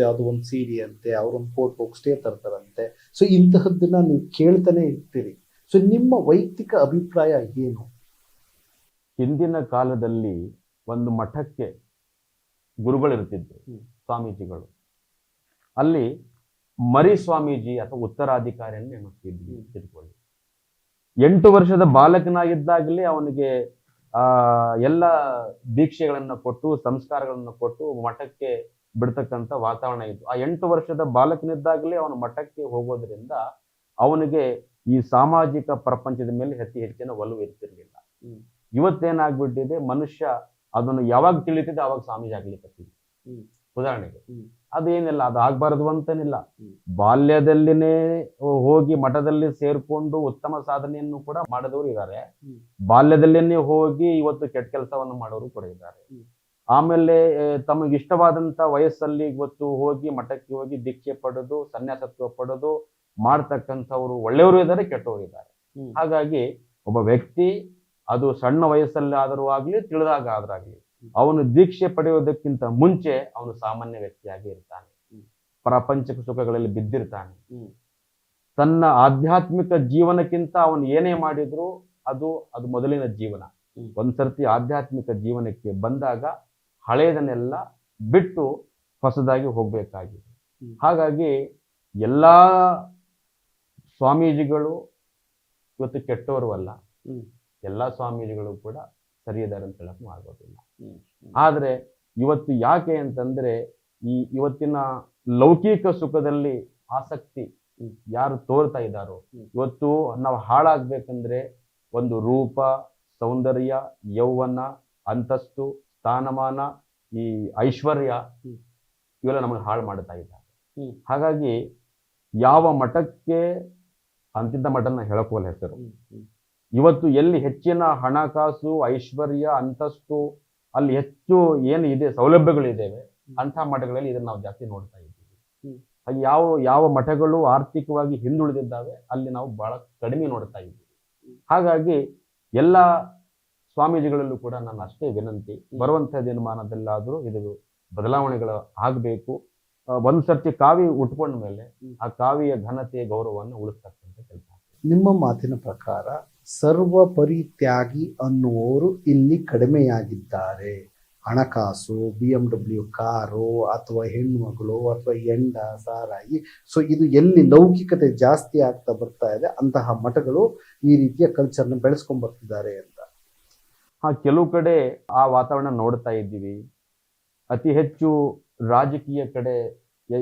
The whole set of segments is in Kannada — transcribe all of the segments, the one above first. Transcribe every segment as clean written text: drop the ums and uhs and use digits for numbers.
ಯಾವುದೋ ಒಂದು ಸಿಡಿ ಅಂತೆ, ಅವರೊಂದು ಫೋಟೋ ಸ್ಟೇ ತರ್ತಾರಂತೆ. ಸೊ ಇಂತಹದ್ದನ್ನ ನೀವು ಕೇಳ್ತಾನೆ ಇರ್ತೀರಿ. ಸೊ ನಿಮ್ಮ ವೈಯಕ್ತಿಕ ಅಭಿಪ್ರಾಯ ಏನು? ಹಿಂದಿನ ಕಾಲದಲ್ಲಿ ಒಂದು ಮಠಕ್ಕೆ ಗುರುಗಳಿರ್ತಿದ್ರು, ಸ್ವಾಮೀಜಿಗಳು. ಅಲ್ಲಿ ಮರಿ ಸ್ವಾಮೀಜಿ ಅಥವಾ ಉತ್ತರಾಧಿಕಾರಿಯನ್ನು ನೇಮಿಸ್ತಿದ್ವಿ ತಿಳ್ಕೊಳ್ಳಿ. 8 ವರ್ಷದ ಬಾಲಕನಾಗಿದ್ದಾಗಲೇ ಅವನಿಗೆ ಎಲ್ಲ ದೀಕ್ಷೆಗಳನ್ನ ಕೊಟ್ಟು ಸಂಸ್ಕಾರಗಳನ್ನ ಕೊಟ್ಟು ಮಠಕ್ಕೆ ಬಿಡ್ತಕ್ಕಂಥ ವಾತಾವರಣ ಇತ್ತು. ಆ 8 ವರ್ಷದ ಬಾಲಕನಿದ್ದಾಗಲೇ ಅವನು ಮಠಕ್ಕೆ ಹೋಗೋದ್ರಿಂದ ಅವನಿಗೆ ಈ ಸಾಮಾಜಿಕ ಪ್ರಪಂಚದ ಮೇಲೆ ಹೆಚ್ಚಿನ ಒಲವು ಇರ್ತಿರ್ಲಿಲ್ಲ. ಇವತ್ತೇನಾಗ್ಬಿಟ್ಟಿದೆ, ಮನುಷ್ಯ ಅದನ್ನು ಯಾವಾಗ ತಿಳಿತಿದೆ ಅವಾಗ ಸ್ವಾಮೀಜಿ ಆಗ್ಲಿಕ್ಕೆ. ಉದಾಹರಣೆಗೆ ಅದೇನಿಲ್ಲ, ಅದು ಆಗ್ಬಾರ್ದು ಅಂತನಿಲ್ಲ. ಬಾಲ್ಯದಲ್ಲಿನೇ ಹೋಗಿ ಮಠದಲ್ಲಿ ಸೇರ್ಕೊಂಡು ಉತ್ತಮ ಸಾಧನೆಯನ್ನು ಕೂಡ ಮಾಡಿದವರು ಇದ್ದಾರೆ. ಬಾಲ್ಯದಲ್ಲಿನೇ ಹೋಗಿ ಇವತ್ತು ಕೆಟ್ಟ ಕೆಲಸವನ್ನು ಮಾಡೋರು ಕೂಡ ಇದ್ದಾರೆ. ಆಮೇಲೆ ತಮಗೆ ಇಷ್ಟವಾದಂತ ವಯಸ್ಸಲ್ಲಿ ಇವತ್ತು ಹೋಗಿ ಮಠಕ್ಕೆ ಹೋಗಿ ದೀಕ್ಷೆ ಪಡೆದು ಸನ್ಯಾಸತ್ವ ಪಡೆದು ಮಾಡ್ತಕ್ಕಂಥವ್ರು ಒಳ್ಳೆಯವರು ಇದ್ದಾರೆ, ಕೆಟ್ಟವರು ಇದ್ದಾರೆ. ಹಾಗಾಗಿ ಒಬ್ಬ ವ್ಯಕ್ತಿ ಅದು ಸಣ್ಣ ವಯಸ್ಸಲ್ಲಿ ಆದರೂ ಆಗ್ಲಿ ತಿಳಿದಾಗ ಆದ್ರಾಗ್ಲಿ ಅವನು ದೀಕ್ಷೆ ಪಡೆಯೋದಕ್ಕಿಂತ ಮುಂಚೆ ಅವನು ಸಾಮಾನ್ಯ ವ್ಯಕ್ತಿಯಾಗಿ ಇರ್ತಾನೆ. ಪ್ರಾಪಂಚಿಕ ಸುಖಗಳಲ್ಲಿ ಬಿದ್ದಿರ್ತಾನೆ. ತನ್ನ ಆಧ್ಯಾತ್ಮಿಕ ಜೀವನಕ್ಕಿಂತ ಅವನು ಏನೇ ಮಾಡಿದ್ರು ಅದು ಮೊದಲಿನ ಜೀವನ. ಒಂದ್ಸರ್ತಿ ಆಧ್ಯಾತ್ಮಿಕ ಜೀವನಕ್ಕೆ ಬಂದಾಗ ಹಳೆಯದನ್ನೆಲ್ಲ ಬಿಟ್ಟು ಹೊಸದಾಗಿ ಹೋಗ್ಬೇಕಾಗಿದೆ. ಹಾಗಾಗಿ ಎಲ್ಲಾ ಸ್ವಾಮೀಜಿಗಳು ಇವತ್ತು ಕೆಟ್ಟವರು ಅಲ್ಲ, ಎಲ್ಲಾ ಸ್ವಾಮೀಜಿಗಳು ಕೂಡ ಸರಿಯಿದ್ದಾರೆ ಅಂತ ಹೇಳಕ್ ಆಗೋದಿಲ್ಲ. ಆದ್ರೆ ಇವತ್ತು ಯಾಕೆ ಅಂತಂದ್ರೆ ಇವತ್ತಿನ ಲೌಕಿಕ ಸುಖದಲ್ಲಿ ಆಸಕ್ತಿ ಯಾರು ತೋರ್ತಾ ಇದ್ದಾರೋ, ಇವತ್ತು ನಾವು ಹಾಳಾಗ್ಬೇಕಂದ್ರೆ ಒಂದು ರೂಪ, ಸೌಂದರ್ಯ, ಯೌವನ, ಅಂತಸ್ತು, ಸ್ಥಾನಮಾನ, ಈ ಐಶ್ವರ್ಯ ಇವೆಲ್ಲ ನಮಗೆ ಹಾಳು ಮಾಡ್ತಾ ಇದ್ದಾರೆ. ಹಾಗಾಗಿ ಯಾವ ಮಠಕ್ಕೆ ಅಂತಿದ್ದ ಮಠನ ಹೇಳಕೋಲ್ಲ ಹೆಸರು. ಇವತ್ತು ಎಲ್ಲಿ ಹೆಚ್ಚಿನ ಹಣಕಾಸು, ಐಶ್ವರ್ಯ, ಅಂತಸ್ತು, ಅಲ್ಲಿ ಹೆಚ್ಚು ಏನು ಇದೆ ಸೌಲಭ್ಯಗಳಿದ್ದೇವೆ ಅಂಥ ಮಠಗಳಲ್ಲಿ ಇದನ್ನ ನಾವು ಜಾಸ್ತಿ ನೋಡ್ತಾ ಇದ್ದೀವಿ. ಯಾವ ಮಠಗಳು ಆರ್ಥಿಕವಾಗಿ ಹಿಂದುಳಿದಿದ್ದಾವೆ ಅಲ್ಲಿ ನಾವು ಬಹಳ ಕಡಿಮೆ ನೋಡ್ತಾ ಇದ್ದೀವಿ. ಹಾಗಾಗಿ ಎಲ್ಲ ಸ್ವಾಮೀಜಿಗಳಲ್ಲೂ ಕೂಡ ನನ್ನ ಅಷ್ಟೇ ವಿನಂತಿ, ಬರುವಂತಹ ದಿನಮಾನದಲ್ಲಾದ್ರೂ ಇದು ಬದಲಾವಣೆಗಳು ಆಗಬೇಕು. ಒಂದ್ಸರ್ತಿ ಕಾವಿ ಉಟ್ಕೊಂಡ ಮೇಲೆ ಆ ಕಾವಿಯ ಘನತೆ, ಗೌರವವನ್ನು ಉಳಿಸ್ತಕ್ಕಂಥ ಕೆಲಸ. ನಿಮ್ಮ ಮಾತಿನ ಪ್ರಕಾರ ಸರ್ವ ಪರಿತ್ಯಾಗಿ ಅನ್ನುವರು ಇಲ್ಲಿ ಕಡಿಮೆಯಾಗಿದ್ದಾರೆ. ಹಣಕಾಸು, BMW ಕಾರು, ಅಥವಾ ಹೆಣ್ಮಗಳು, ಅಥವಾ ಎಂಡ ಸಾರಾಯಿ, ಸೊ ಇದು ಎಲ್ಲಿ ಲೌಕಿಕತೆ ಜಾಸ್ತಿ ಆಗ್ತಾ ಬರ್ತಾ ಇದೆ ಅಂತಹ ಮಠಗಳು ಈ ರೀತಿಯ ಕಲ್ಚರ್ನ ಬೆಳೆಸ್ಕೊಂಡ್ ಬರ್ತಿದ್ದಾರೆ ಅಂತ. ಕೆಲವು ಕಡೆ ಆ ವಾತಾವರಣ ನೋಡ್ತಾ ಇದ್ದೀವಿ. ಅತಿ ಹೆಚ್ಚು ರಾಜಕೀಯ ಕಡೆ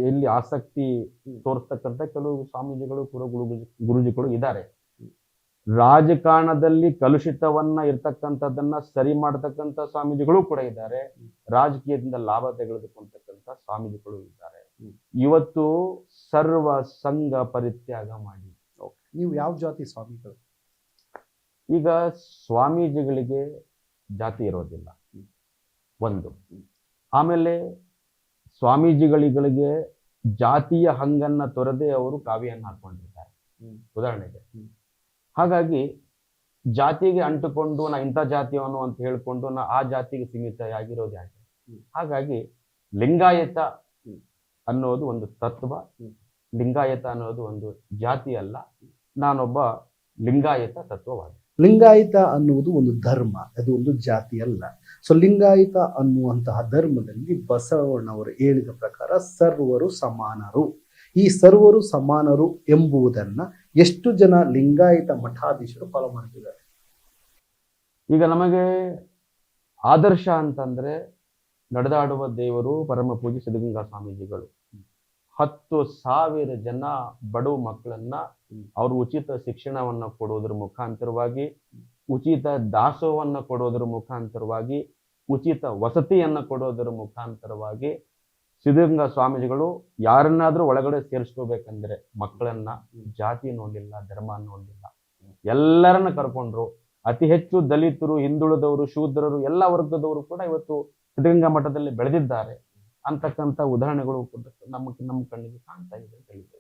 ಎಲ್ಲಿ ಆಸಕ್ತಿ ತೋರಿಸ್ತಕ್ಕಂಥ ಕೆಲವು ಸ್ವಾಮೀಜಿಗಳು, ಗುರುಜಿಗಳು ಇದ್ದಾರೆ. ರಾಜಕಾರಣದಲ್ಲಿ ಕಲುಷಿತವನ್ನ ಇರ್ತಕ್ಕಂಥದ್ದನ್ನ ಸರಿ ಮಾಡತಕ್ಕಂಥ ಸ್ವಾಮೀಜಿಗಳು ಕೂಡ ಇದ್ದಾರೆ. ರಾಜಕೀಯದಿಂದ ಲಾಭ ತೆಗೆದುಕೊಂಡತಕ್ಕಂಥ ಸ್ವಾಮೀಜಿಗಳು ಇದ್ದಾರೆ. ಇವತ್ತು ಸರ್ವ ಸಂಘ ಪರಿತ್ಯಾಗ ಮಾಡಿ. ನೀವು ಯಾವ ಜಾತಿ ಸ್ವಾಮಿಗಳು? ಈಗ ಸ್ವಾಮೀಜಿಗಳಿಗೆ ಜಾತಿ ಇರೋದಿಲ್ಲ ಒಂದು. ಆಮೇಲೆ ಸ್ವಾಮೀಜಿಗಳಿಗೆ ಜಾತಿಯ ಹಂಗನ್ನ ತೊರೆದೇ ಅವರು ಕಾವಿಯನ್ನು ಹಾಕೊಂಡಿರ್ತಾರೆ, ಉದಾಹರಣೆಗೆ. ಹಾಗಾಗಿ ಜಾತಿಗೆ ಅಂಟುಕೊಂಡು ನಾ ಇಂಥ ಜಾತಿಯವನು ಅಂತ ಹೇಳ್ಕೊಂಡು ನಾ ಆ ಜಾತಿಗೆ ಸೀಮಿತ ಆಗಿರೋದು ಯಾಕೆ? ಹಾಗಾಗಿ ಲಿಂಗಾಯತ ಅನ್ನೋದು ಒಂದು ತತ್ವ, ಲಿಂಗಾಯತ ಅನ್ನೋದು ಒಂದು ಜಾತಿ ಅಲ್ಲ. ನಾನೊಬ್ಬ ಲಿಂಗಾಯತ ತತ್ವವಾದಿ. ಲಿಂಗಾಯತ ಅನ್ನುವುದು ಒಂದು ಧರ್ಮ, ಅದು ಒಂದು ಜಾತಿ ಅಲ್ಲ. ಸೊ ಲಿಂಗಾಯತ ಅನ್ನುವಂತಹ ಧರ್ಮದಲ್ಲಿ ಬಸವಣ್ಣವರು ಹೇಳಿದ ಪ್ರಕಾರ ಸರ್ವರು ಸಮಾನರು. ಈ ಸರ್ವರು ಸಮಾನರು ಎಂಬುದನ್ನ ಎಷ್ಟು ಜನ ಲಿಂಗಾಯತ ಮಠಾಧೀಶರು ಫಾಲೋ ಮಾಡ್ತಿದ್ದಾರೆ? ಈಗ ನಮಗೆ ಆದರ್ಶ ಅಂತಂದ್ರೆ ನಡೆದಾಡುವ ದೇವರು ಪರಮ ಪೂಜ್ಯ ಸಿದ್ಧಗಂಗಾ ಸ್ವಾಮೀಜಿಗಳು 10,000 ಜನ ಬಡವ ಮಕ್ಕಳನ್ನ ಅವರು ಉಚಿತ ಶಿಕ್ಷಣವನ್ನ ಕೊಡೋದ್ರ ಮುಖಾಂತರವಾಗಿ, ಉಚಿತ ದಾಸೋಹವನ್ನ ಕೊಡೋದ್ರ ಮುಖಾಂತರವಾಗಿ, ಉಚಿತ ವಸತಿಯನ್ನ ಕೊಡೋದ್ರ ಮುಖಾಂತರವಾಗಿ ಸಿದ್ಧಗಂಗಾ ಸ್ವಾಮೀಜಿಗಳು ಯಾರನ್ನಾದ್ರೂ ಒಳಗಡೆ ಸೇರಿಸ್ಕೋಬೇಕಂದ್ರೆ ಮಕ್ಕಳನ್ನ ಜಾತಿ ನೋಡ್ಲಿಲ್ಲ, ಧರ್ಮ ನೋಡ್ಲಿಲ್ಲ, ಎಲ್ಲರನ್ನ ಕರ್ಕೊಂಡ್ರು. ಅತಿ ಹೆಚ್ಚು ದಲಿತರು, ಹಿಂದುಳಿದವರು, ಶೂದ್ರರು, ಎಲ್ಲ ವರ್ಗದವರು ಕೂಡ ಇವತ್ತು ಸಿದ್ಧಗಂಗಾ ಮಠದಲ್ಲಿ ಬೆಳೆದಿದ್ದಾರೆ ಅಂತಕ್ಕಂಥ ಉದಾಹರಣೆಗಳು ನಮ್ಮ ಕಣ್ಣಿಗೆ ಕಾಣ್ತಾ ಇದೆ ಅಂತ ಹೇಳಿದ್ದೇವೆ.